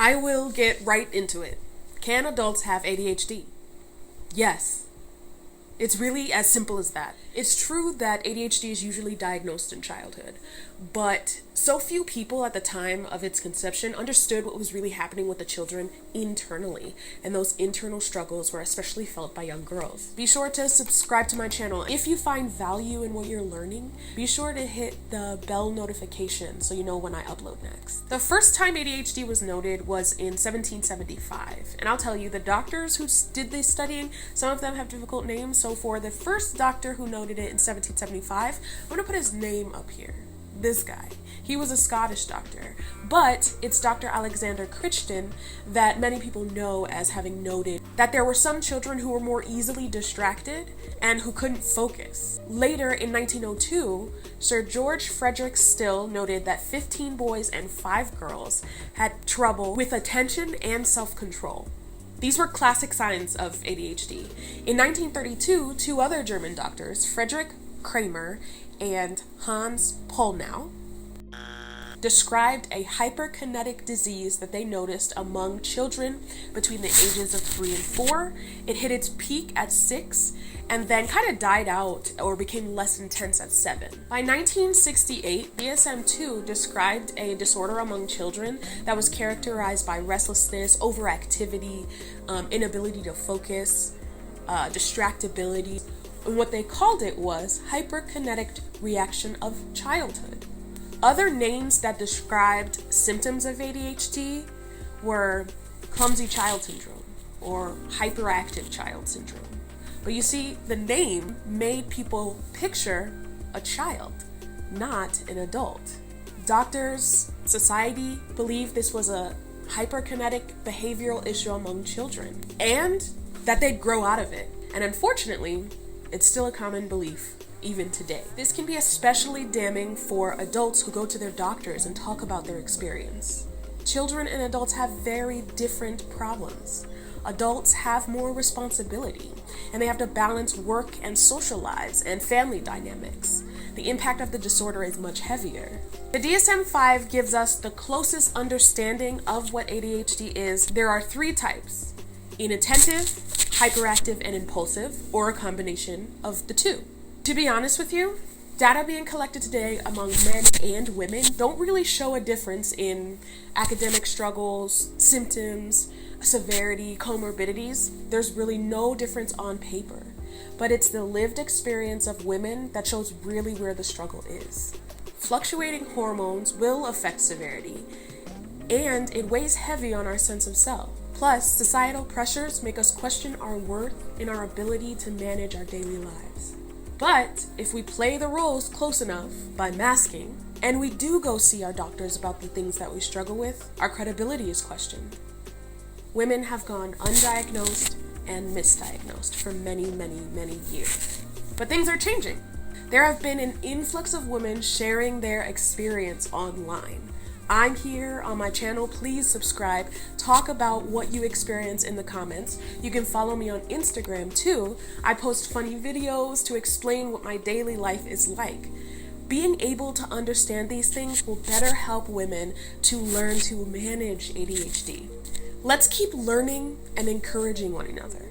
I will get right into it. Can adults have ADHD? Yes. It's really as simple as that. It's true that ADHD is usually diagnosed in childhood, but so few people at the time of its conception understood what was really happening with the children internally, and those internal struggles were especially felt by young girls. Be sure to subscribe to my channel. If you find value in what you're learning, be sure to hit the bell notification so you know when I upload next. The first time ADHD was noted was in 1775, and I'll tell you, the doctors who did this studying, some of them have difficult names. So for the first doctor who noted it in 1775, I'm going to put his name up here. This guy. He was a Scottish doctor, but it's Dr. Alexander Crichton that many people know as having noted that there were some children who were more easily distracted and who couldn't focus. Later in 1902, Sir George Frederick Still noted that 15 boys and 5 girls had trouble with attention and self-control. These were classic signs of ADHD. In 1932, 2 other German doctors, Friedrich Kramer and Hans Pollnow, described a hyperkinetic disease that they noticed among children between the ages of 3 and 4. It hit its peak at 6 and then kind of died out or became less intense at 7. By 1968, DSM-2 described a disorder among children that was characterized by restlessness, overactivity, inability to focus, distractibility. And what they called it was hyperkinetic reaction of childhood. Other names that described symptoms of ADHD were clumsy child syndrome or hyperactive child syndrome. But you see, the name made people picture a child, not an adult. Doctors, society believed this was a hyperkinetic behavioral issue among children and that they'd grow out of it. And unfortunately, it's still a common belief even today. This can be especially damning for adults who go to their doctors and talk about their experience. Children and adults have very different problems. Adults have more responsibility, and they have to balance work and social lives and family dynamics. The impact of the disorder is much heavier. The DSM-5 gives us the closest understanding of what ADHD is. There are 3 types: inattentive, hyperactive, and impulsive, or a combination of the 2. To be honest with you, data being collected today among men and women don't really show a difference in academic struggles, symptoms, severity, comorbidities. There's really no difference on paper, but it's the lived experience of women that shows really where the struggle is. Fluctuating hormones will affect severity, and it weighs heavy on our sense of self. Plus, societal pressures make us question our worth and our ability to manage our daily lives. But if we play the roles close enough by masking, and we do go see our doctors about the things that we struggle with, our credibility is questioned. Women have gone undiagnosed and misdiagnosed for many, many, many years. But things are changing. There have been an influx of women sharing their experience online. I'm here on my channel. Please subscribe. Talk about what you experience in the comments. You can follow me on Instagram too. I post funny videos to explain what my daily life is like. Being able to understand these things will better help women to learn to manage ADHD. Let's keep learning and encouraging one another.